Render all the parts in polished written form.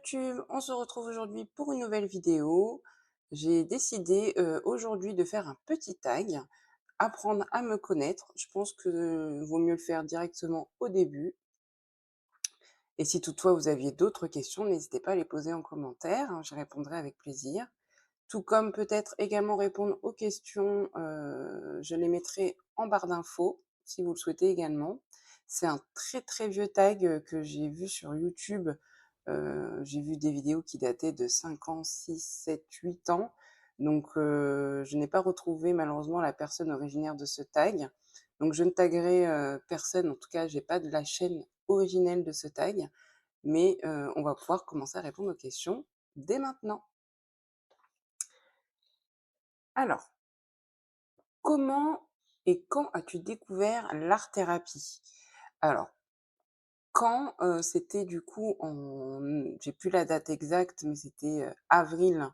YouTube, on se retrouve aujourd'hui pour une nouvelle vidéo. J'ai décidé aujourd'hui de faire un petit tag, apprendre à me connaître. Je pense que vaut mieux le faire directement au début. Et si toutefois vous aviez d'autres questions, n'hésitez pas à les poser en commentaire, hein, j'y répondrai avec plaisir. Tout comme peut-être également répondre aux questions, je les mettrai en barre d'infos, si vous le souhaitez également. C'est un très, très vieux tag, que j'ai vu sur YouTube. J'ai vu des vidéos qui dataient de 5 ans, 6, 7, 8 ans. Donc je n'ai pas retrouvé malheureusement la personne originaire de ce tag. Donc je ne taguerai, personne, en tout cas j'ai pas de la chaîne originelle de ce tag, mais on va pouvoir commencer à répondre aux questions dès maintenant. Alors, comment et quand as-tu découvert l'art-thérapie? Alors, quand, c'était du coup j'ai plus la date exacte, mais c'était, avril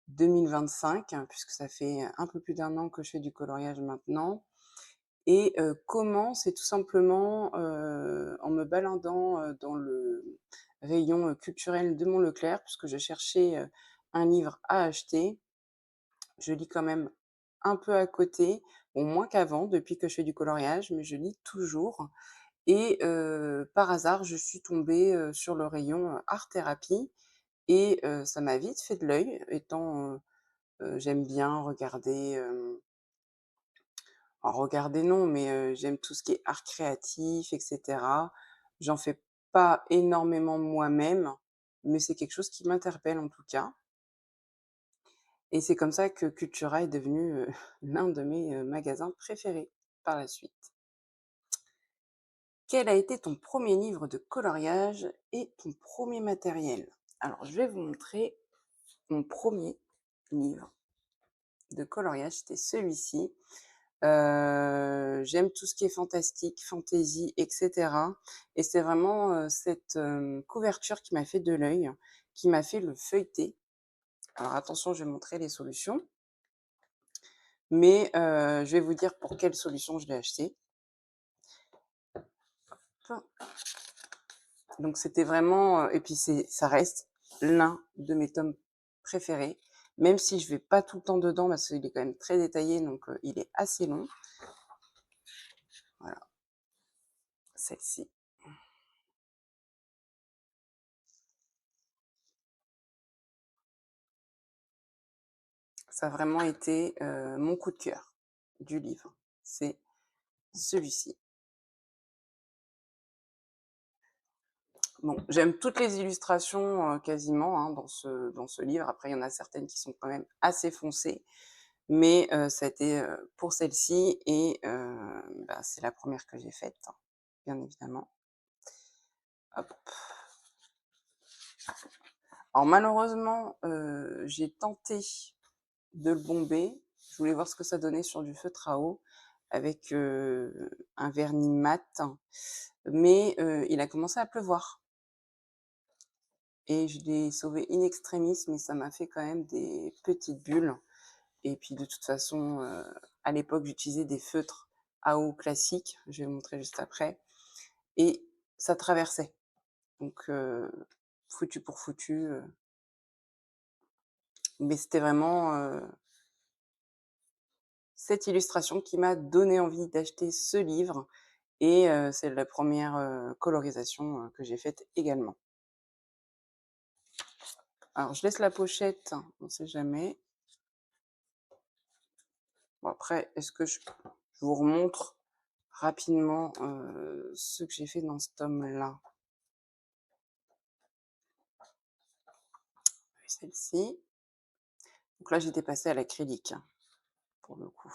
2025, hein, puisque ça fait un peu plus d'1 an que je fais du coloriage maintenant. Et comment? C'est tout simplement, en me baladant, dans le rayon, culturel de mon Leclerc, puisque je cherchais, un livre à acheter. Je lis quand même un peu à côté, bon moins qu'avant depuis que je fais du coloriage, mais je lis toujours. Et par hasard, je suis tombée, sur le rayon, art-thérapie. Et ça m'a vite fait de l'œil étant, j'aime bien regarder, alors regarder non, mais j'aime tout ce qui est art créatif et cetera. J'en fais pas énormément moi-même, mais c'est quelque chose qui m'interpelle en tout cas. Et c'est comme ça que Cultura est devenu, l'un de mes, magasins préférés par la suite. Quel a été ton premier livre de coloriage et ton premier matériel? Alors je vais vous montrer mon premier livre de coloriage, c'était celui-ci. J'aime tout ce qui est fantastique, fantasy et cetera, et c'est vraiment, cette, couverture qui m'a fait de l'œil, qui m'a fait le feuilleter. Alors attention, je vais montrer les solutions, mais je vais vous dire pour quelle solution je l'ai acheté. Donc c'était vraiment, et puis ça reste l'un de mes tomes préférés, même si je vais pas tout le temps dedans parce qu'il est quand même très détaillé, donc il est assez long. Voilà, celle-ci. Ça a vraiment été, mon coup de cœur du livre. C'est celui-ci. Bon, j'aime toutes les illustrations, quasiment, hein, dans ce livre. Après, il y en a certaines qui sont quand même assez foncées, mais ça a été, pour celle-ci. Et bah, c'est la première que j'ai faite, hein, bien évidemment. Hop. Alors malheureusement, j'ai tenté de le bomber. Je voulais voir ce que ça donnait sur du feutre à eau avec, un vernis mat, mais il a commencé à pleuvoir et je l'ai sauvé in extremis, mais ça m'a fait quand même des petites bulles. Et puis de toute façon, à l'époque, j'utilisais des feutres à eau classiques, je vais vous montrer juste après, et ça traversait. Donc foutu pour foutu, mais c'était vraiment, cette illustration qui m'a donné envie d'acheter ce livre. Et c'est la première colorisation, que j'ai faite également. Alors je laisse la pochette, on sait jamais. Bon après, est-ce que je vous remontre rapidement, ce que j'ai fait dans ce tome-là? Celle-ci. Donc là, j'étais passée à l'acrylique, hein, pour le coup.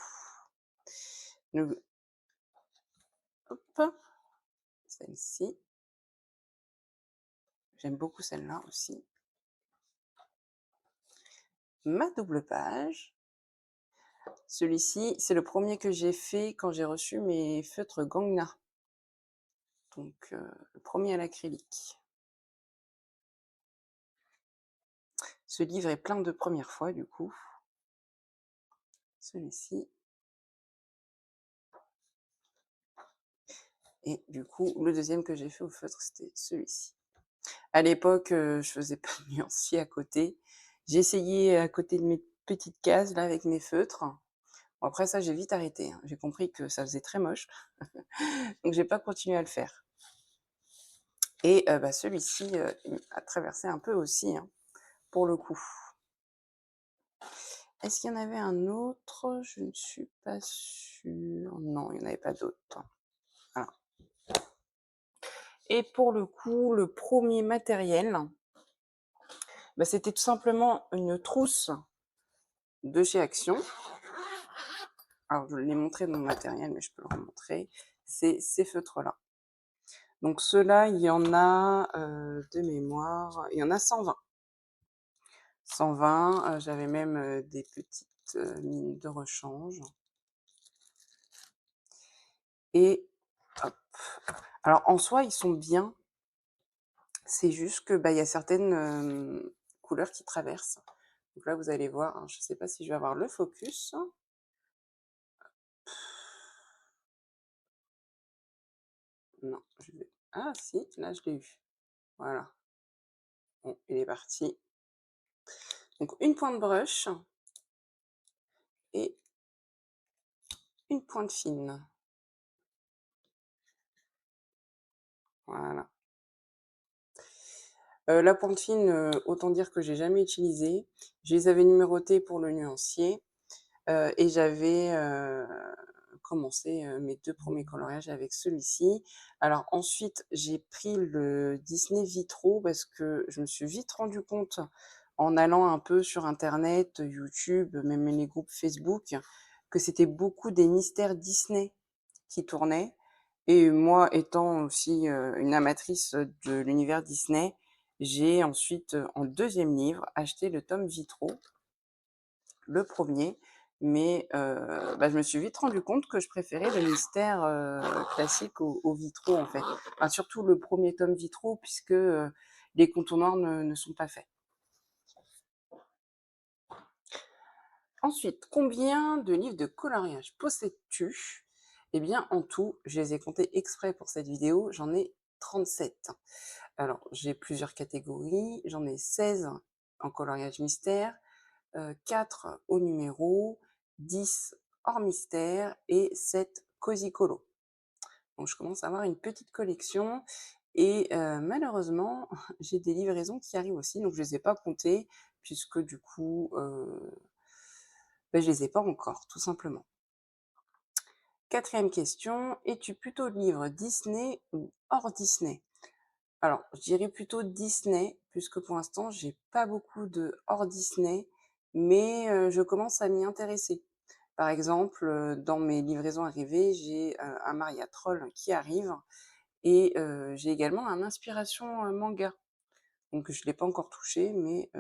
Le hop, celle-ci. J'aime beaucoup celle-là aussi. Ma double page. Celui-ci, c'est le premier que j'ai fait quand j'ai reçu mes feutres Gangna. Donc le premier à l'acrylique. Ce livre est plein de premières fois du coup. Celui-ci. Et du coup, le deuxième que j'ai fait au feutre, c'était celui-ci. À l'époque, je faisais pas de nuancier à côté. J'ai essayé à côté de mes petites cases là avec mes feutres. Bon après ça, j'ai vite arrêté, hein. J'ai compris que ça faisait très moche, donc j'ai pas continué à le faire et bah, celui-ci, il a traversé un peu aussi, hein, pour le coup. Est-ce qu'il y en avait un autre? Je ne suis pas sûre. Non, il n'y en avait pas d'autres. Voilà. Et pour le coup, le premier matériel, bah, c'était tout simplement une trousse de chez Action. Alors, je l'ai montré dans mon matériel, mais je peux le remontrer. C'est ces feutres-là. Donc ceux-là, il y en a, de mémoire, il y en a 120. 120, j'avais même, des petites, mines de rechange et hop. Alors en soi, ils sont bien, c'est juste que, bah, il y a certaines, couleurs qui traversent. Donc là, vous allez voir, hein, je ne sais pas si je vais avoir le focus. Non, je vais ah si, là je l'ai eu. Voilà. Bon, il est parti. Donc une pointe brush et une pointe fine. Voilà. La pointe fine, autant dire que j'ai jamais utilisé. Je les avais numérotées pour le nuancier, et j'avais, commencé, mes 2 premiers coloriages avec celui-ci. Alors ensuite, j'ai pris le Disney Vitraux parce que je me suis vite rendu compte, en allant un peu sur internet, YouTube, même les groupes Facebook, que c'était beaucoup des mystères Disney qui tournaient et moi étant aussi, une amatrice, de l'univers Disney, j'ai ensuite, en deuxième livre, acheté le tome Vitraux, le premier, mais bah, je me suis vite rendu compte que je préférais le mystère, classique aux vitraux, en fait. Enfin, surtout le premier tome Vitraux puisque, les contours ne sont pas faits. Ensuite, combien de livres de coloriage possèdes-tu? Eh bien, en tout, je les ai comptés exprès pour cette vidéo, j'en ai 37. Alors, j'ai plusieurs catégories, j'en ai 16 en coloriage mystère, 4 au numéro, 10 hors mystère et 7 cosy colo. Donc je commence à avoir une petite collection et malheureusement, j'ai des livraisons qui arrivent aussi, donc je les ai pas comptées puisque du coup, bah, je les ai pas encore, tout simplement. Quatrième question, es-tu plutôt livre Disney ou hors Disney? Alors, je dirais plutôt Disney, puisque pour l'instant, j'ai pas beaucoup de hors Disney, mais je commence à m'y intéresser. Par exemple, dans mes livraisons arrivées, j'ai, un Maria Troll qui arrive et j'ai également un Inspiration, manga. Donc je l'ai pas encore touché, mais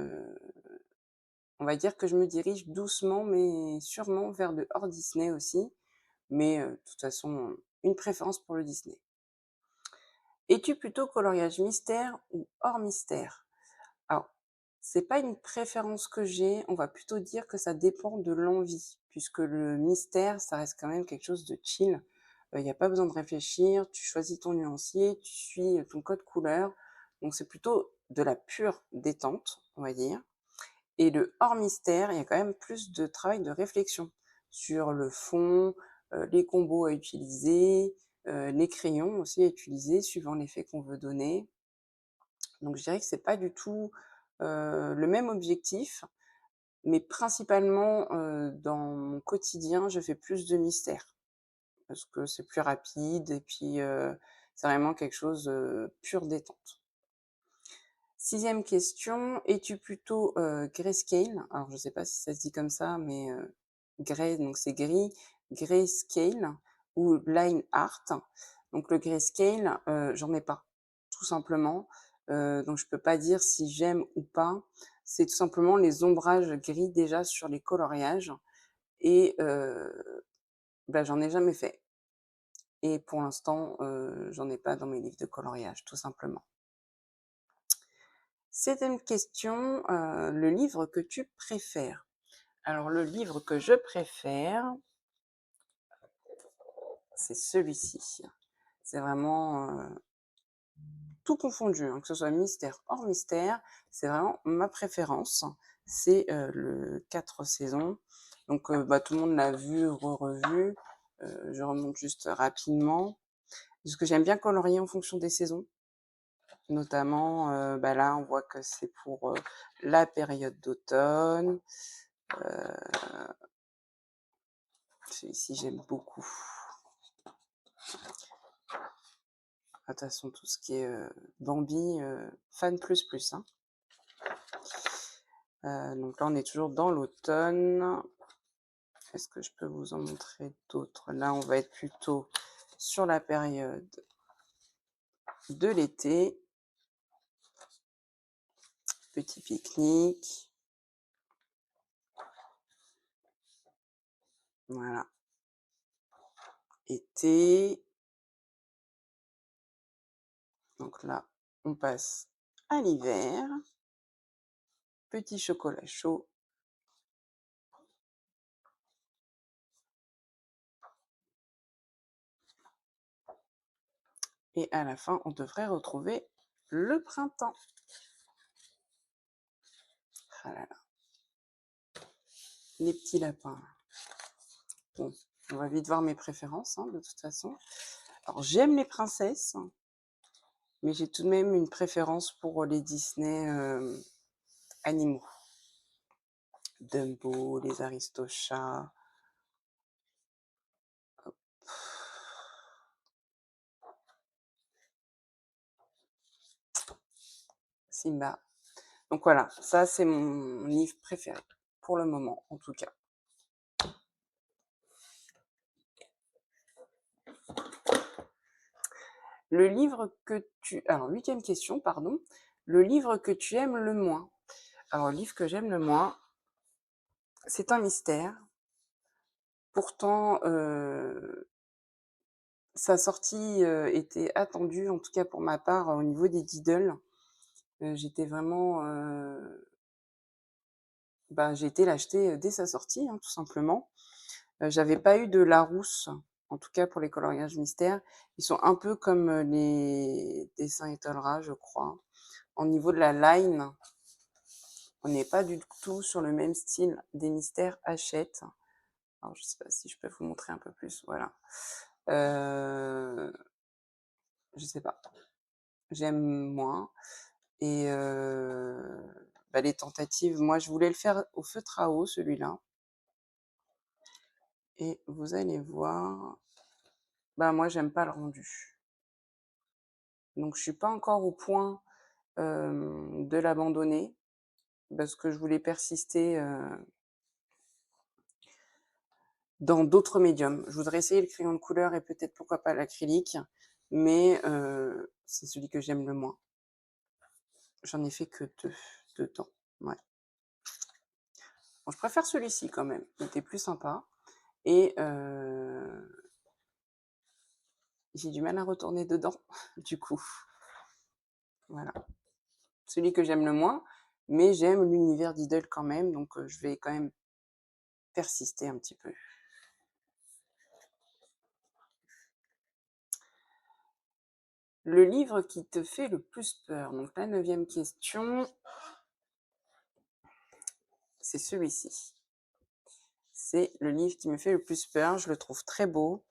on va dire que je me dirige doucement mais sûrement vers de hors Disney aussi, mais de toute façon, une préférence pour le Disney. Es-tu plutôt coloriage mystère ou hors mystère? Alors, c'est pas une préférence que j'ai, on va plutôt dire que ça dépend de l'envie, puisque le mystère, ça reste quand même quelque chose de chill. Il y a pas besoin de réfléchir, tu choisis ton nuancier, tu suis, ton code couleur, donc c'est plutôt de la pure détente, on va dire. Et le hors mystère, il y a quand même plus de travail de réflexion sur le fond, les combos à utiliser, les crayons aussi à utiliser suivant l'effet qu'on veut donner. Donc je dirais que c'est pas du tout, le même objectif, mais principalement, dans mon quotidien, je fais plus de mystère parce que c'est plus rapide et puis, c'est vraiment quelque chose, pure détente. Sixième question, es-tu plutôt, grayscale? Alors je sais pas si ça se dit comme ça, mais, grey donc c'est gris, grayscale ou line art. Donc le grayscale, j'en ai pas, tout simplement, donc je peux pas dire si j'aime ou pas. C'est tout simplement les ombrages gris déjà sur les coloriages et bah, j'en ai jamais fait et pour l'instant, j'en ai pas dans mes livres de coloriage, tout simplement. Septième question, le livre que tu préfères? Alors le livre que je préfère, c'est celui-ci. C'est vraiment, tout confondu, hein, que ce soit mystère, hors mystère, c'est vraiment ma préférence. C'est le 4 saisons. Donc, tout le monde l'a vu, revu. Je remonte juste rapidement. Parce que j'aime bien colorier en fonction des saisons. Notamment, là, on voit que c'est pour la période d'automne. Celui-ci, j'aime beaucoup. De toute façon, tout ce qui est Bambi, fan plus plus, hein. Donc là, on est toujours dans l'automne. Est-ce que je peux vous en montrer d'autres? Là, on va être plutôt sur la période de l'été. Petit pique-nique. Voilà. Été. Donc là, on passe à l'hiver. Petit chocolat chaud. Et à la fin, on devrait retrouver le printemps. Ah là là. Les petits lapins. Bon, on va vite voir mes préférences, hein, de toute façon. Alors, j'aime les princesses, mais j'ai tout de même une préférence pour les Disney animaux. Dumbo, les Aristochats. Simba. Donc voilà, ça c'est mon livre préféré, pour le moment en tout cas. Le livre que tu... Alors, 8e question, pardon. Le livre que tu aimes le moins. Alors, le livre que j'aime le moins, c'est un mystère. Pourtant, sa sortie était attendue, en tout cas pour ma part, au niveau des Diddle. J'étais vraiment... j'ai été l'acheter dès sa sortie, hein, tout simplement. J'avais pas eu de Larousse, en tout cas pour les coloriages mystères. Ils sont un peu comme les dessins Étonnera, je crois. Au niveau de la line, on n'est pas du tout sur le même style des mystères Hachette. Alors, je sais pas si je peux vous montrer un peu plus. Voilà. Je sais pas. J'aime moins. Et les tentatives, moi, je voulais le faire au feutre à eau, celui-là. Et vous allez voir, moi, j'aime pas le rendu. Donc, je suis pas encore au point de l'abandonner parce que je voulais persister dans d'autres médiums. Je voudrais essayer le crayon de couleur et peut-être pourquoi pas l'acrylique, mais c'est celui que j'aime le moins. J'en ai fait que 2 temps. Ouais. Bon, je préfère celui-ci quand même, il était plus sympa. Et j'ai du mal à retourner dedans, du coup. Voilà. Celui que j'aime le moins, mais j'aime l'univers d'Idle quand même, donc je vais quand même persister un petit peu. Le livre qui te fait le plus peur. Donc la 9e question, c'est celui-ci. C'est le livre qui me fait le plus peur. Je le trouve très beau.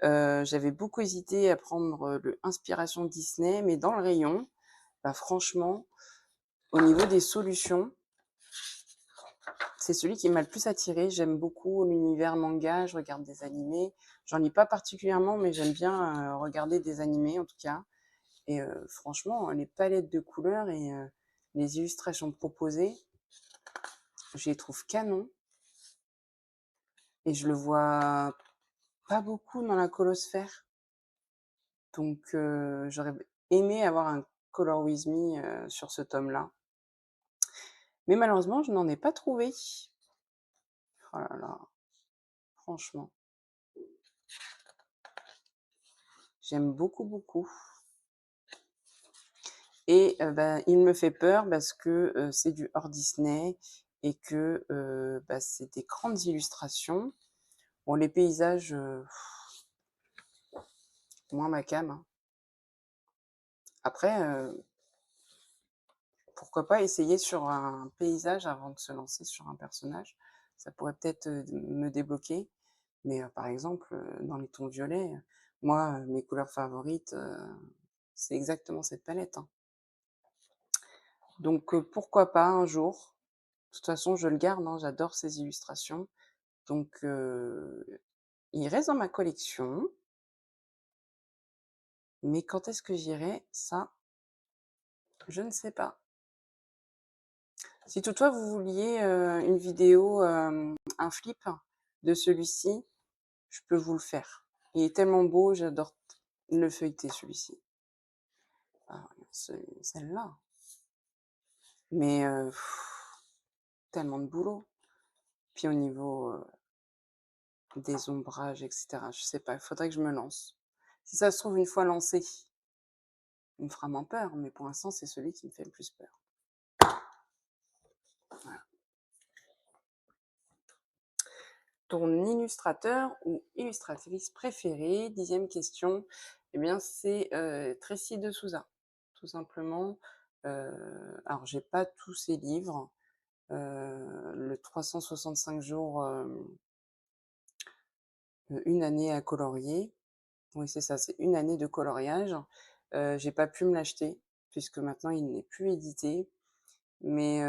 J'avais beaucoup hésité à prendre le Inspiration Disney, mais dans le rayon, franchement, au niveau des solutions, c'est celui qui m'a le plus attiré. J'aime beaucoup l'univers manga, je regarde des animés. J'en lis pas particulièrement, mais j'aime bien regarder des animés en tout cas. Et franchement, les palettes de couleurs et les illustrations proposées, je les trouve canon. Et je le vois pas beaucoup dans la colosphère. Donc j'aurais aimé avoir un Color With Me sur ce tome-là. Mais malheureusement, je n'en ai pas trouvé. Oh là là, franchement. J'aime beaucoup, beaucoup. Et il me fait peur parce que c'est du hors Disney et que c'est des grandes illustrations. Bon, les paysages, moins ma came, hein. Après, pourquoi pas essayer sur un paysage avant de se lancer sur un personnage? Ça pourrait peut-être, me débloquer. Mais, par exemple, dans les tons violets, moi, mes couleurs favorites, c'est exactement cette palette, hein. Donc, pourquoi pas un jour. De toute façon, je le garde, hein, j'adore ces illustrations. Donc, il reste dans ma collection, mais quand est-ce que j'irai? Ça, je ne sais pas. Si toutefois vous vouliez, une vidéo, un flip de celui-ci, je peux vous le faire. Il est tellement beau, j'adore le feuilleter celui-ci. Ah, celle-là, mais tellement de boulot. Puis au niveau, des ombrages et cetera, je sais pas, il faudrait que je me lance. Si ça se trouve, une fois lancé, il me fera moins peur, mais pour l'instant, c'est celui qui me fait le plus peur. Voilà. Ton illustrateur ou illustratrice préférée? 10e question, eh bien c'est, Tracy de Souza, tout simplement. Alors j'ai pas tous ses livres, le 365 jours, une année à colorier. Oui, c'est ça, c'est une année de coloriage. J'ai pas pu me l'acheter puisque maintenant il n'est plus édité, mais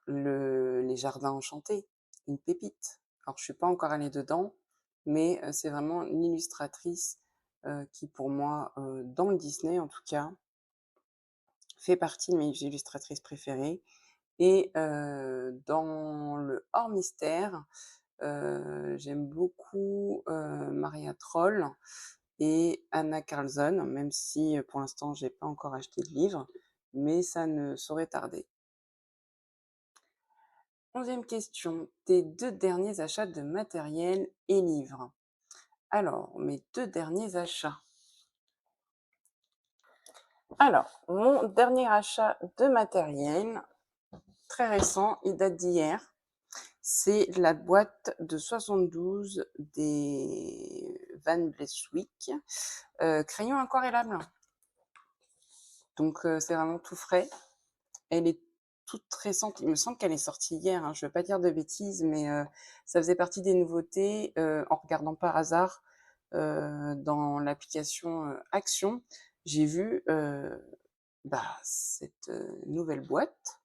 les Jardins enchantés, une pépite. Alors je suis pas encore allée dedans, mais c'est vraiment une illustratrice, qui pour moi, dans le Disney en tout cas, fait partie de mes illustratrices préférées et dans le hors mystère, j'aime beaucoup, Maria Troll et Anna Karlsson, même si, pour l'instant j'ai pas encore acheté de livre, mais ça ne saurait tarder. 11e question, tes 2 derniers achats de matériel et livres? Alors, mes 2 derniers achats. Alors, mon dernier achat de matériel, très récent, il date d'hier, c'est la boîte de 72 des Van Bleeswyck, crayons aquarellables. Donc, c'est vraiment tout frais. Elle est toute récente, il me semble qu'elle est sortie hier, hein, je ne veux pas dire de bêtises, mais ça faisait partie des nouveautés, en regardant par hasard, dans l'application, Action, j'ai vu, cette, nouvelle boîte.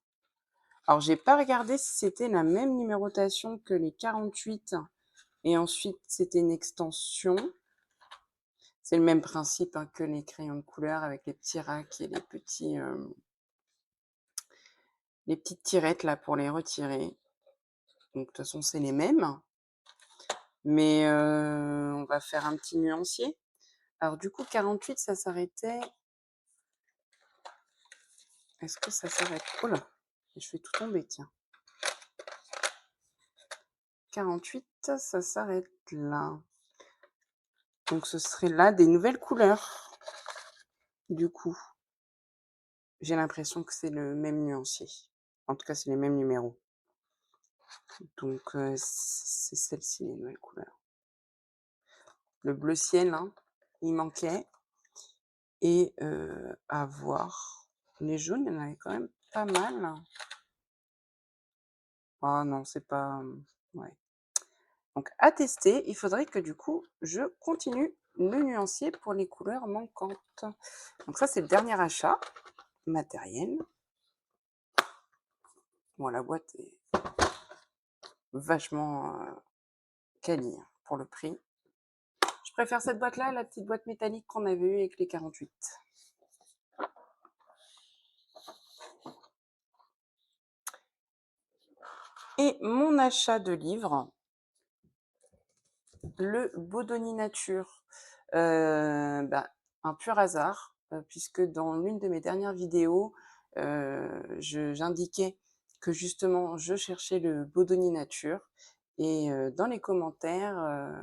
Alors j'ai pas regardé si c'était la même numérotation que les 48 et ensuite c'était une extension. C'est le même principe, hein, que les crayons de couleur avec les petits racks et les petites tirettes là pour les retirer. Donc de toute façon, c'est les mêmes, mais on va faire un petit nuancier. Alors du coup, 48, ça s'arrêtait. Est-ce que ça s'arrête? Oh là, je fais tout tomber, tiens. 48, ça s'arrête là. Donc ce serait là des nouvelles couleurs. Du coup, j'ai l'impression que c'est le même nuancier. En tout cas, c'est les mêmes numéros. Donc c'est celle-ci, les nouvelles couleurs. Le bleu ciel, hein, il manquait. Et à voir. Les jaunes, il y en avait quand même pas mal. Ah non, c'est pas, ouais. Donc à tester, il faudrait que du coup, je continue le nuancier pour les couleurs manquantes. Donc ça, c'est le dernier achat matériel. Bon, la boîte est vachement, quali, hein, pour le prix. Je préfère cette boîte-là à la petite boîte métallique qu'on avait eue avec les 48. Et mon achat de livres, le Bodoni Nature, un pur hasard, puisque dans l'une de mes dernières vidéos, j'indiquais que justement je cherchais le Bodoni Nature et dans les commentaires,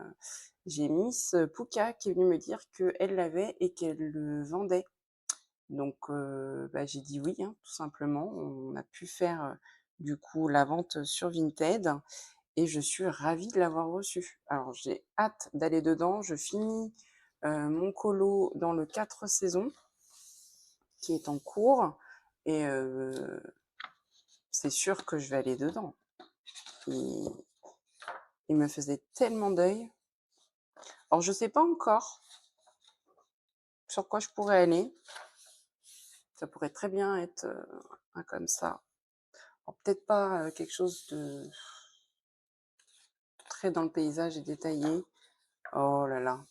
j'ai Miss Pouka qui est venue me dire qu'elle l'avait et qu'elle le vendait. Donc j'ai dit oui, hein, tout simplement. On a pu faire, du coup la vente sur Vinted et je suis ravie de l'avoir reçu. Alors j'ai hâte d'aller dedans, je finis mon colo dans le 4 saisons qui est en cours et c'est sûr que je vais aller dedans. Il me faisait tellement d'œil. Alors je sais pas encore sur quoi je pourrais aller. Ça pourrait très bien être, un comme ça. Alors peut-être pas, quelque chose de très dans le paysage et détaillé. Oh là là,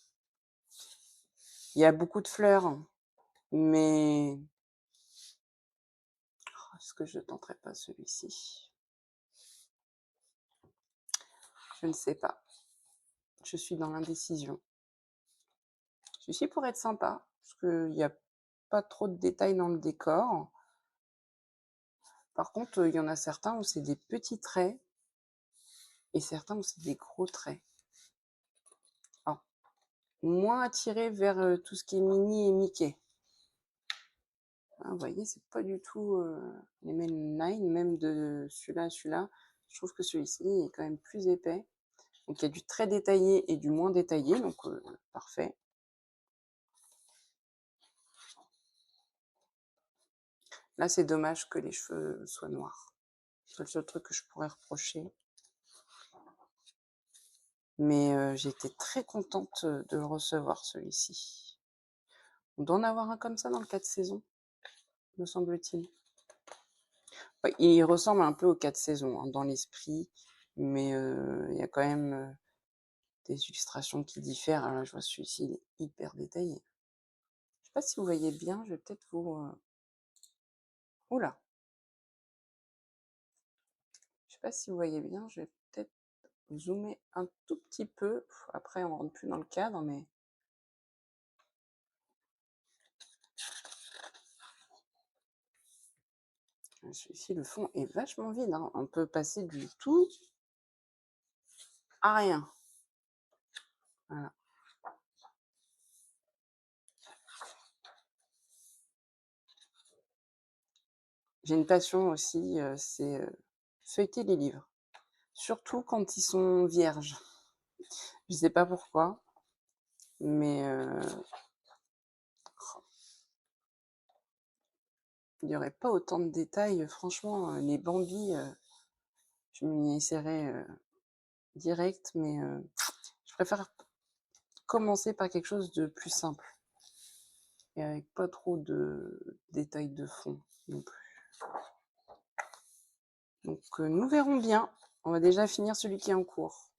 il y a beaucoup de fleurs, mais est-ce que je tenterai pas celui-ci? Je ne sais pas. Je suis dans l'indécision. Celui-ci pourrait être sympa, parce qu'il y a pas trop de détails dans le décor. Par contre, il y en a certains où c'est des petits traits et certains où c'est des gros traits. Alors, moins attiré vers, tout ce qui est Minnie et Mickey. Ah, vous voyez, c'est pas du tout, les mêmes lines, même de celui-là à celui-là. Je trouve que celui-ci est quand même plus épais. Donc il y a du très détaillé et du moins détaillé, donc parfait. Là, c'est dommage que les cheveux soient noirs. C'est le seul truc que je pourrais reprocher. Mais j'étais très contente, de le recevoir celui-ci. On doit en avoir un comme ça dans le 4 saisons, me semble-t-il. Ouais, il ressemble un peu aux 4 saisons, hein, dans l'esprit, mais il y a quand même, des illustrations qui diffèrent. Alors là, je vois celui-ci, il est hyper détaillé. Je sais pas si vous voyez bien, je vais peut-être vous, ouh là! Je sais pas si vous voyez bien, je vais peut-être zoomer un tout petit peu. Après, on rentre plus dans le cadre, mais celui-ci, le fond est vachement vide, hein. On peut passer du tout à rien. Voilà. J'ai une passion aussi, c'est, feuilleter les livres, surtout quand ils sont vierges. Je sais pas pourquoi, mais il y aurait pas autant de détails. Franchement, les Bambi, je m'y essaierais, direct, mais je préfère commencer par quelque chose de plus simple et avec pas trop de détails de fond non plus. Donc nous verrons bien. On va déjà finir celui qui est en cours.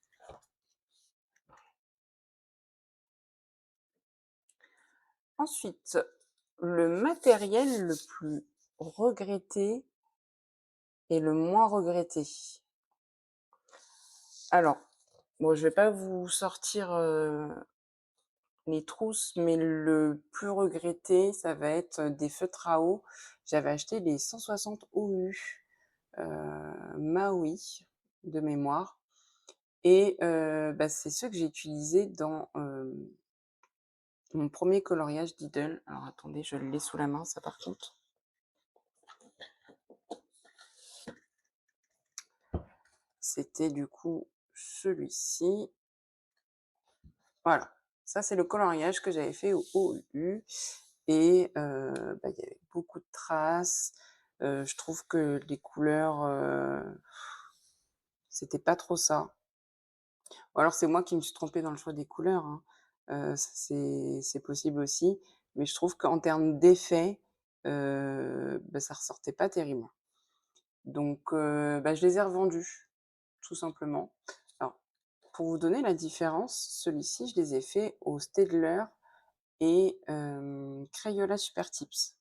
Ensuite, le matériel le plus regretté et le moins regretté. Alors, bon, je vais pas vous sortir, les trousses, mais le plus regretté, ça va être des feutres à eau. J'avais acheté les 160 OU, Maui, de mémoire et bah, c'est ceux que j'ai utilisés dans, mon premier coloriage Doodle. Alors attendez, je l'ai sous la main ça par contre. C'était du coup celui-ci. Voilà, ça c'est le coloriage que j'avais fait au OU et bah, il y avait beaucoup de traces. Je trouve que les couleurs, c'était pas trop ça. Ou alors c'est moi qui me suis trompée dans le choix des couleurs, hein. Ça c'est possible aussi, mais je trouve qu'en termes d'effet, bah, ça ressortait pas terrible. Donc bah, je les ai revendus, tout simplement. Alors, pour vous donner la différence, celui-ci, je les ai faits au Staedtler et Crayola Super Tips.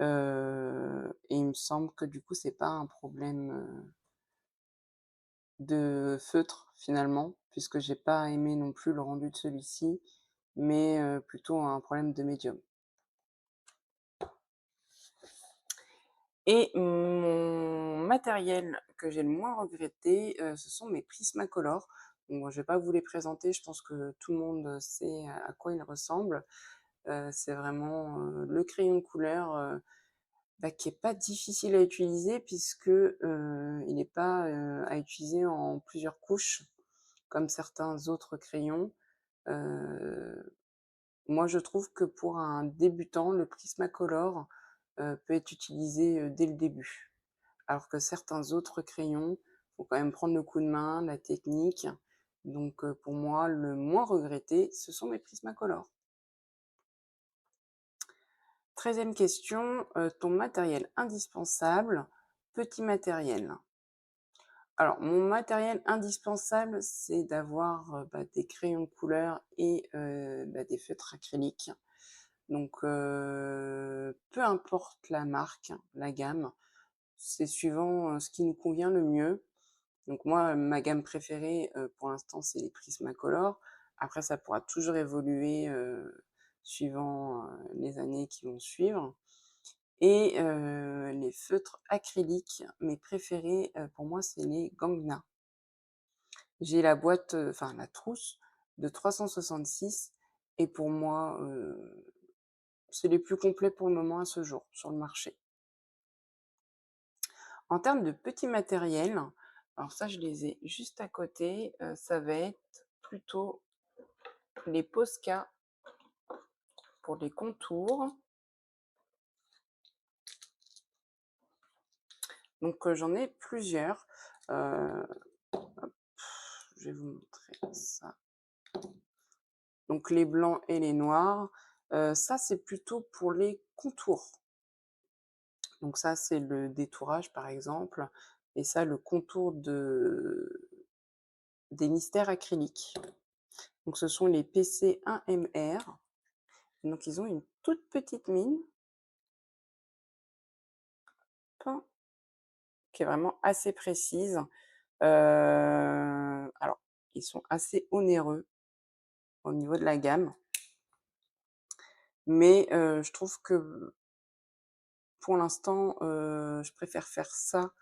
Et il me semble que du coup, c'est pas un problème, de feutre finalement, puisque j'ai pas aimé non plus le rendu de celui-ci, mais plutôt un problème de médium. Et mon matériel que j'ai le moins regretté, ce sont mes Prismacolor. Bon, je vais pas vous les présenter, je pense que tout le monde sait à quoi ils ressemblent. C'est vraiment, le crayon de couleur, bah, qui est pas difficile à utiliser puisque, il n'est pas, à utiliser en plusieurs couches comme certains autres crayons. Heu, Moi, je trouve que pour un débutant, le Prismacolor, peut être utilisé, dès le début. Alors que certains autres crayons, faut quand même prendre le coup de main, la technique. Donc, pour moi, le moins regretté, ce sont mes Prismacolor. 13e question, ton matériel indispensable, petit matériel. Alors, mon matériel indispensable, c'est d'avoir, des crayons de couleur et des feutres acryliques. Donc, peu importe la marque, la gamme, c'est suivant, ce qui nous convient le mieux. Donc moi, ma gamme préférée, pour l'instant, c'est les Prismacolor. Après, ça pourra toujours évoluer, suivant, les années qui vont suivre. Et les feutres acryliques, mes préférés, pour moi, c'est les Gangna. J'ai la boîte, enfin la trousse de 366 et pour moi, c'est les plus complets pour le moment à ce jour sur le marché. En termes de petits matériels, alors ça je les ai juste à côté, ça va être plutôt les Posca pour les contours. Donc j'en ai plusieurs. Hop, je vais vous montrer ça. Donc les blancs et les noirs. Ça c'est plutôt pour les contours. Donc ça c'est le détourage par exemple. Et ça le contour des mystères acryliques. Donc ce sont les PC1MR. Donc ils ont une toute petite mine qui est vraiment assez précise. Alors, ils sont assez onéreux au niveau de la gamme, mais je trouve que pour l'instant, je préfère faire ça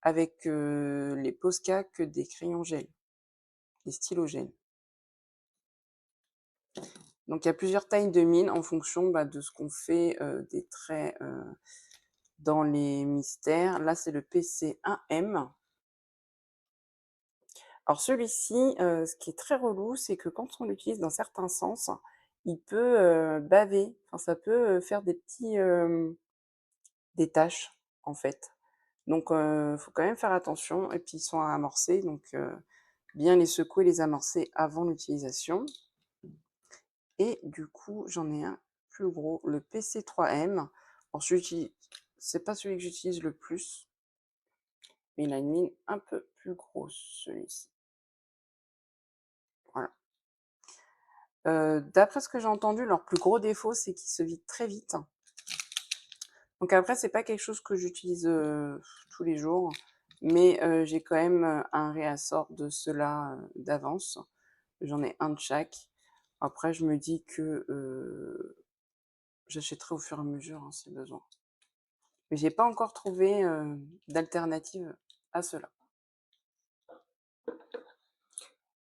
avec les Posca que des crayons gel, des stylos gel. Donc il y a plusieurs tailles de mine en fonction de ce qu'on fait des traits dans les mystères. Là, c'est le PC1M. Alors celui-ci, ce qui est très relou, c'est que quand on l'utilise dans certains sens, il peut, baver. Enfin, ça peut, faire des taches, en fait. Donc faut quand même faire attention et puis ils sont à amorcer, donc bien les secouer, les amorcer avant l'utilisation. Et du coup, j'en ai un plus gros, le PC3M. Alors celui-ci, c'est pas celui que j'utilise le plus, mais il a une mine un peu plus grosse, celui-ci. Voilà. D'après ce que j'ai entendu, leur plus gros défaut, c'est qu'ils se vident très vite. Donc après, c'est pas quelque chose que j'utilise tous les jours, mais j'ai quand même un réassort de ceux-là d'avance. J'en ai un de chaque. Après, je me dis que j'achèterai au fur et à mesure hein, si besoin. Mais j'ai pas encore trouvé d'alternative à cela.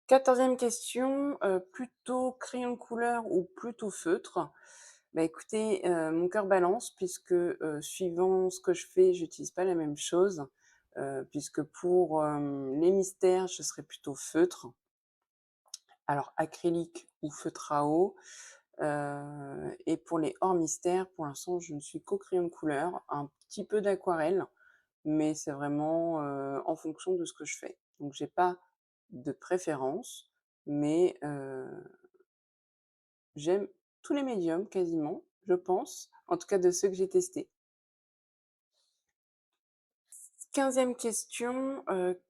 14e question, plutôt crayon de couleur ou plutôt feutre? Bah écoutez, mon cœur balance puisque, suivant ce que je fais, j'utilise pas la même chose, puisque pour, les mystères, je serais plutôt feutre. Alors acrylique ou feutre à eau, et pour les hors mystères, pour l'instant, je ne suis qu'au crayon de couleur, un petit peu d'aquarelle, mais c'est vraiment, en fonction de ce que je fais. Donc j'ai pas de préférence, mais j'aime tous les médiums quasiment, je pense, en tout cas de ceux que j'ai testés. 15e question,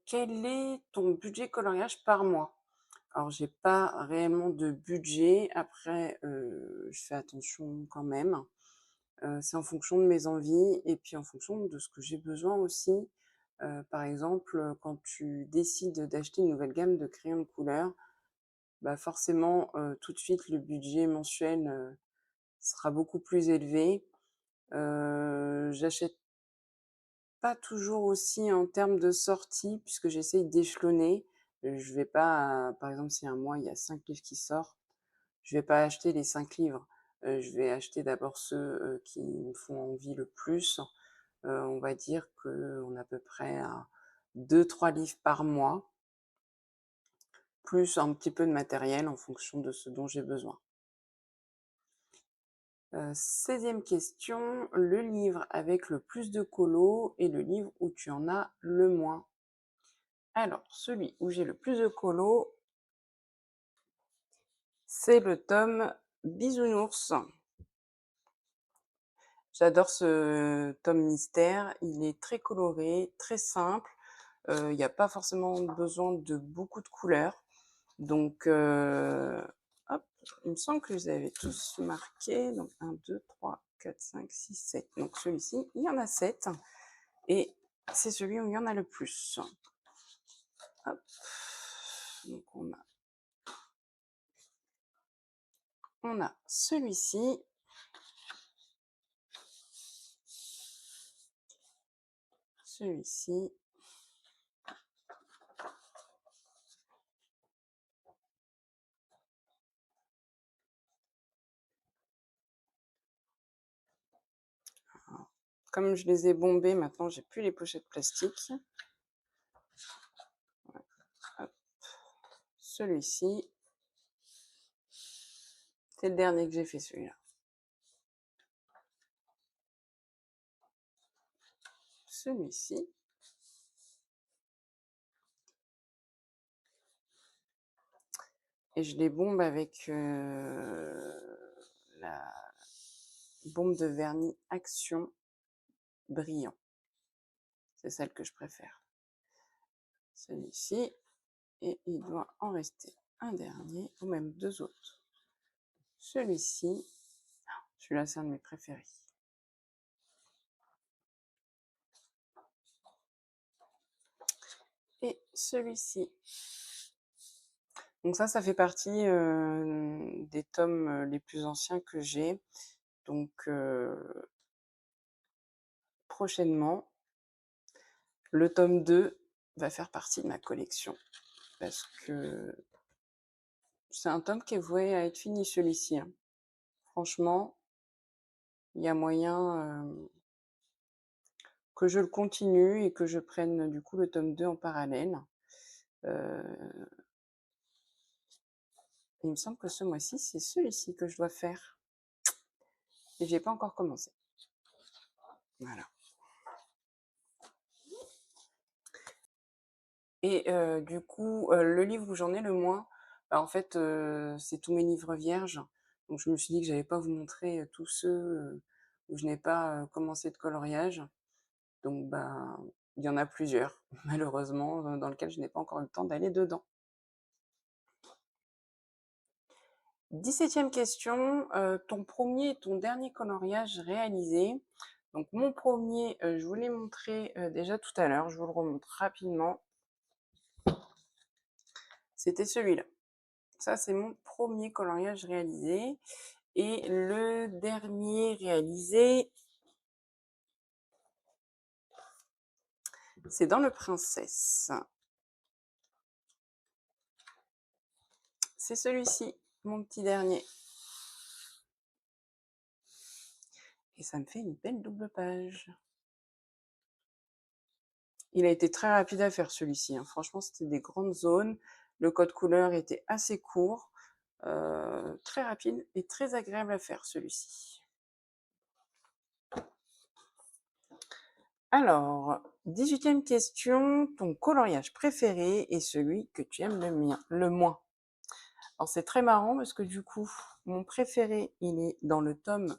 quel est ton budget coloriage par mois? Alors j'ai pas réellement de budget, après, je fais attention quand même. C'est en fonction de mes envies et puis en fonction de ce que j'ai besoin aussi. Par exemple, quand tu décides d'acheter une nouvelle gamme de crayons de couleur, forcément, tout de suite le budget mensuel, sera beaucoup plus élevé. J'achète pas toujours aussi en termes de sortie puisque j'essaye d'échelonner. Je vais pas, par exemple, si un mois il y a 5 livres qui sortent, je vais pas acheter les 5 livres. Je vais acheter d'abord ceux, qui me font envie le plus. On va dire qu'on est à peu près à 2-3 livres par mois, plus un petit peu de matériel en fonction de ce dont j'ai besoin. 16e question, le livre avec le plus de colos et le livre où tu en as le moins. Alors, celui où j'ai le plus de colos, c'est le tome Bisounours. J'adore ce tome mystère, il est très coloré, très simple. Il n'y a pas forcément besoin de beaucoup de couleurs. Donc, hop, il me semble que vous avez tous marqué. Donc, 1, 2, 3, 4, 5, 6, 7. Donc, celui-ci, il y en a 7. Et c'est celui où il y en a le plus. Hop. Donc, on a celui-ci. Celui-ci. Comme je les ai bombés, maintenant, j'ai plus les pochettes plastiques. Celui-ci. C'est le dernier que j'ai fait, celui-là. Celui-ci. Et je les bombe avec la bombe de vernis Action brillant. C'est celle que je préfère. Celui-ci. Et il doit en rester un dernier, ou même deux autres. Celui-ci. Celui-là, c'est un de mes préférés. Et celui-ci. Donc ça fait partie des tomes les plus anciens que j'ai. Donc prochainement, le tome 2 va faire partie de ma collection. Parce que c'est un tome qui est voué à être fini, celui-ci. Hein. Franchement, il y a moyen que je le continue et que je prenne du coup le tome 2 en parallèle. Il me semble que ce mois-ci, c'est celui-ci que je dois faire. Et j'ai pas encore commencé. Voilà. Et du coup, le livre où j'en ai le moins, bah, en fait, c'est tous mes livres vierges. Donc je me suis dit que j'allais pas vous montrer tous ceux où je n'ai pas commencé de coloriage. Donc bah, il y en a plusieurs, malheureusement, dans lesquels je n'ai pas encore eu le temps d'aller dedans. 17e question, ton premier et ton dernier coloriage réalisé. Donc mon premier, je vous l'ai montré déjà tout à l'heure, je vous le remontre rapidement. C'était celui-là. Ça, c'est mon premier coloriage réalisé. Et le dernier réalisé, c'est dans le Princesse. C'est celui-ci, mon petit dernier. Et ça me fait une belle double page. Il a été très rapide à faire celui-ci. Hein. Franchement, c'était des grandes zones. Le code couleur était assez court. Très rapide et très agréable à faire celui-ci. Alors, 18e question, ton coloriage préféré est celui que tu aimes le moins. Alors c'est très marrant parce que du coup, mon préféré, il est dans le tome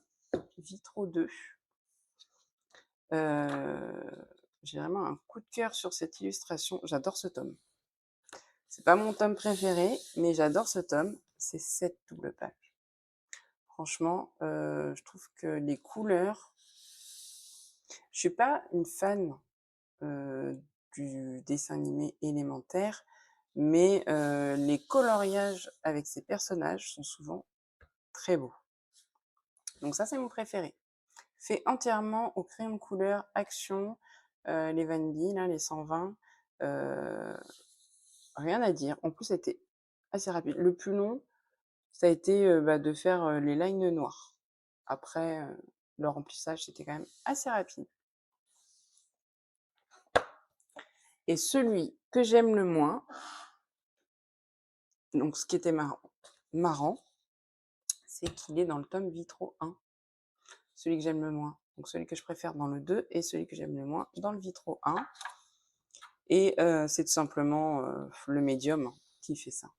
Vitro 2. J'ai vraiment un coup de cœur sur cette illustration. J'adore ce tome. C'est pas mon tome préféré, mais j'adore ce tome. C'est cette double page. Franchement, je trouve que les couleurs... Je suis pas une fan du dessin animé élémentaire, mais les coloriages avec ces personnages sont souvent très beaux. Donc ça, c'est mon préféré. Fait entièrement au crayon de couleur Action, les Vanille, là, les 120. Rien à dire. En plus, c'était assez rapide. Le plus long, ça a été de faire les lines noires. Après, le remplissage, c'était quand même assez rapide. Et celui que j'aime le moins, donc ce qui était marrant, c'est qu'il est dans le tome Vitro 1. celui que j'aime le moins. Donc celui que je préfère dans le 2 et celui que j'aime le moins dans le Vitro 1. Et c'est tout simplement le médium qui fait ça.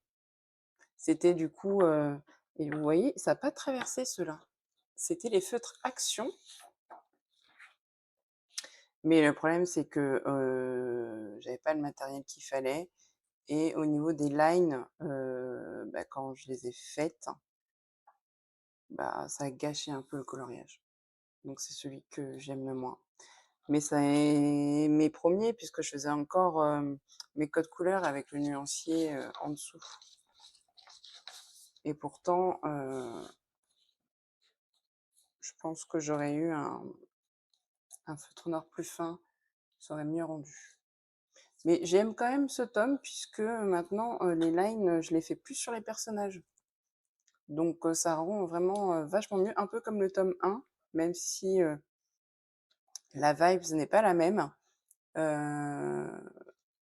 C'était du coup, et vous voyez, ça n'a pas traversé ceux-là. C'était les feutres Action. Mais le problème, c'est que j'avais pas le matériel qu'il fallait. Et au niveau des lines, quand je les ai faites, ça a gâché un peu le coloriage. Donc c'est celui que j'aime le moins. Mais ça est mes premiers, puisque je faisais encore mes codes couleurs avec le nuancier en dessous. Et pourtant, je pense que j'aurais eu un feutre noir plus fin, ça aurait mieux rendu. Mais j'aime quand même ce tome, puisque maintenant, les lines, je les fais plus sur les personnages. Donc ça rend vraiment vachement mieux, un peu comme le tome 1, même si la vibes n'est pas la même.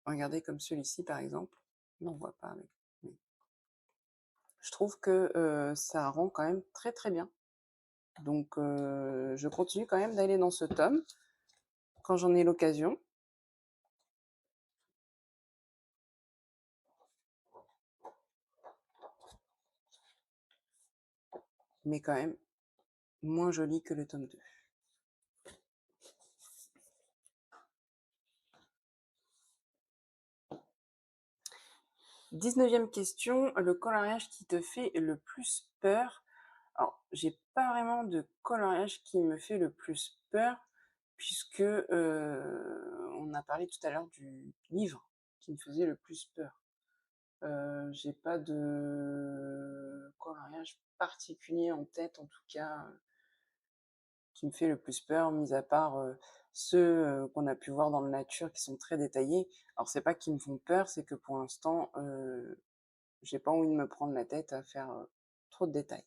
Regardez comme celui-ci par exemple. Non, on voit pas avec. Mais je trouve que ça rend quand même très très bien. Donc je continue quand même d'aller dans ce tome quand j'en ai l'occasion. Mais quand même moins joli que le tome 2. 19e question, le coloriage qui te fait le plus peur. Alors, j'ai pas vraiment de coloriage qui me fait le plus peur, puisque on a parlé tout à l'heure du livre qui me faisait le plus peur. J'ai pas de coloriage particulier en tête, en tout cas, qui me fait le plus peur, mis à part ceux qu'on a pu voir dans la nature qui sont très détaillés. Alors, c'est pas qu'ils me font peur, c'est que pour l'instant, j'ai pas envie de me prendre la tête à faire trop de détails.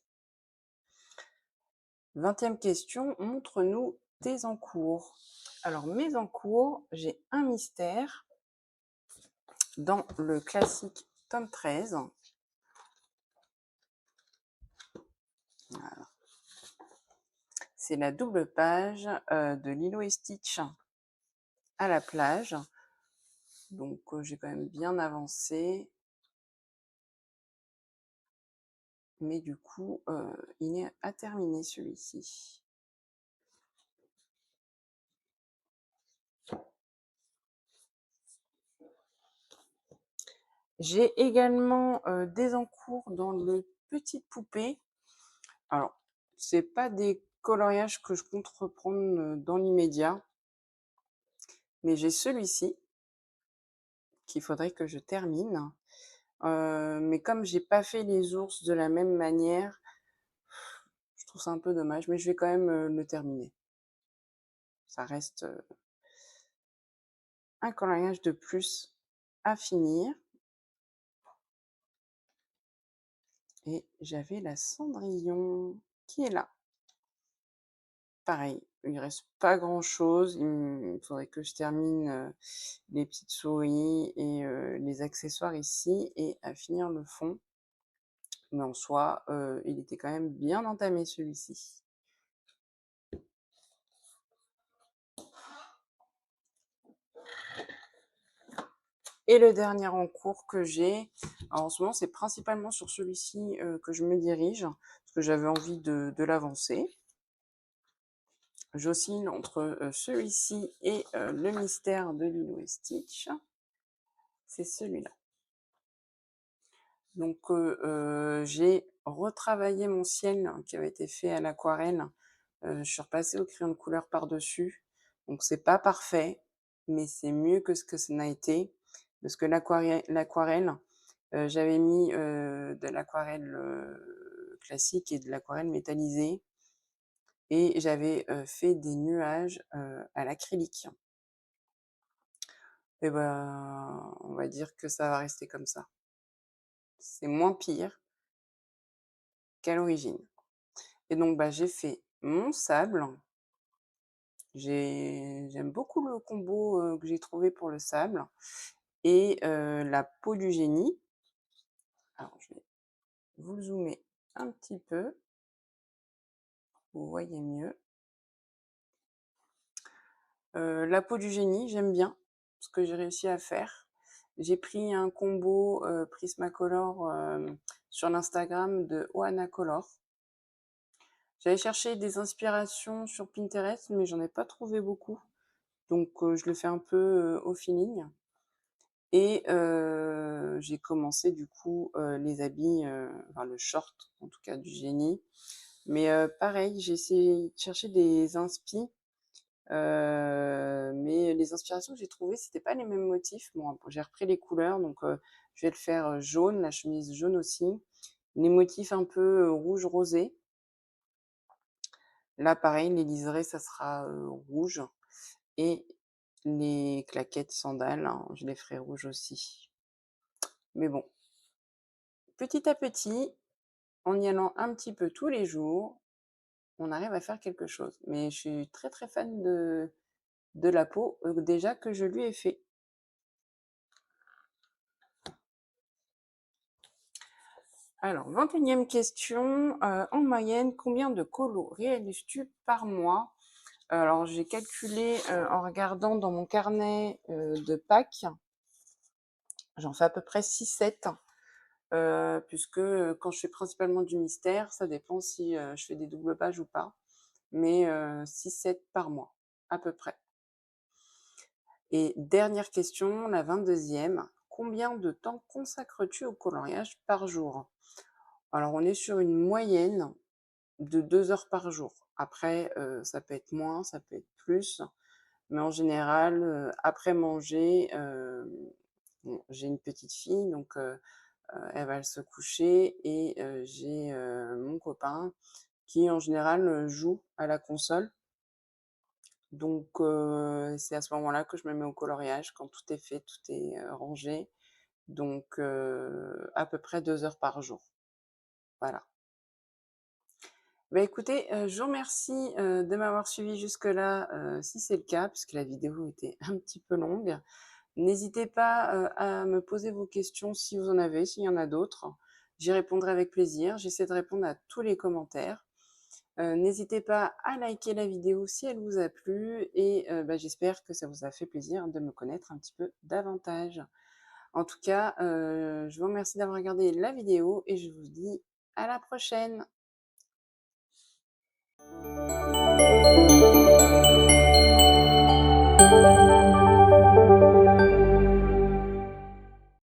20e question, montre-nous tes encours. Alors, mes encours, j'ai un mystère dans le classique tome 13. Voilà. C'est la double page de Lilo et Stitch à la plage. Donc, j'ai quand même bien avancé. Mais du coup, il est à terminer celui-ci. J'ai également des encours dans le Petite Poupée. Alors, c'est pas des coloriages que je compte reprendre dans l'immédiat, mais j'ai celui-ci qu'il faudrait que je termine. Mais comme j'ai pas fait les ours de la même manière, je trouve ça un peu dommage, mais je vais quand même le terminer. Ça reste un coloriage de plus à finir. Et j'avais la Cendrillon qui est là. Pareil, il reste pas grand chose. Il faudrait que je termine les petites souris et les accessoires ici et à finir le fond. Mais en soi, il était quand même bien entamé celui-ci. Et le dernier en cours que j'ai, en ce moment, c'est principalement sur celui-ci que je me dirige, parce que j'avais envie de l'avancer. J'oscille entre celui-ci et le mystère de Lilo et Stitch. C'est celui-là. Donc, j'ai retravaillé mon ciel qui avait été fait à l'aquarelle. Je suis repassée au crayon de couleur par-dessus. Donc, c'est pas parfait, mais c'est mieux que ce que ça n'a été. Parce que l'aquarelle, j'avais mis de l'aquarelle classique et de l'aquarelle métallisée. Et j'avais fait des nuages à l'acrylique. Et on va dire que ça va rester comme ça. C'est moins pire qu'à l'origine. Et donc, j'ai fait mon sable. J'aime beaucoup le combo que j'ai trouvé pour le sable. Et la peau du génie. Alors, je vais vous zoomer un petit peu. Vous voyez mieux. La peau du génie, j'aime bien ce que j'ai réussi à faire. J'ai pris un combo Prismacolor sur l'Instagram de Oana Color. J'avais cherché des inspirations sur Pinterest, mais j'en ai pas trouvé beaucoup. Donc je le fais un peu au feeling. Et j'ai commencé du coup les habits, enfin le short en tout cas du génie. Mais pareil, j'ai essayé de chercher des inspi, mais les inspirations que j'ai trouvées, c'était pas les mêmes motifs. Bon, j'ai repris les couleurs, donc je vais le faire jaune, la chemise jaune aussi. Les motifs un peu rouge rosé. Là, pareil, les liserés, ça sera rouge. Et les claquettes sandales, hein, je les ferai rouges aussi. Mais bon, petit à petit, en y allant un petit peu tous les jours, on arrive à faire quelque chose. Mais je suis très très fan de la peau, déjà que je lui ai fait. Alors, 21e question. En moyenne, combien de colos réalises-tu par mois? Alors, j'ai calculé en regardant dans mon carnet de Pâques. J'en fais à peu près 6-7. Puisque quand je fais principalement du mystère, ça dépend si je fais des doubles pages ou pas. Mais 6-7 par mois, à peu près. Et dernière question, la 22e. Combien de temps consacres-tu au coloriage par jour? Alors, on est sur une moyenne de 2 heures par jour. Après, ça peut être moins, ça peut être plus. Mais en général, après manger, bon, j'ai une petite fille, donc elle va se coucher et j'ai mon copain qui, en général, joue à la console. Donc c'est à ce moment-là que je me mets au coloriage, quand tout est fait, tout est rangé. Donc à peu près 2 heures par jour. Voilà. Bah écoutez, je vous remercie de m'avoir suivi jusque-là, si c'est le cas, puisque la vidéo était un petit peu longue. N'hésitez pas à me poser vos questions si vous en avez, s'il y en a d'autres. J'y répondrai avec plaisir. J'essaie de répondre à tous les commentaires. N'hésitez pas à liker la vidéo si elle vous a plu et bah, j'espère que ça vous a fait plaisir de me connaître un petit peu davantage. En tout cas, je vous remercie d'avoir regardé la vidéo et je vous dis à la prochaine.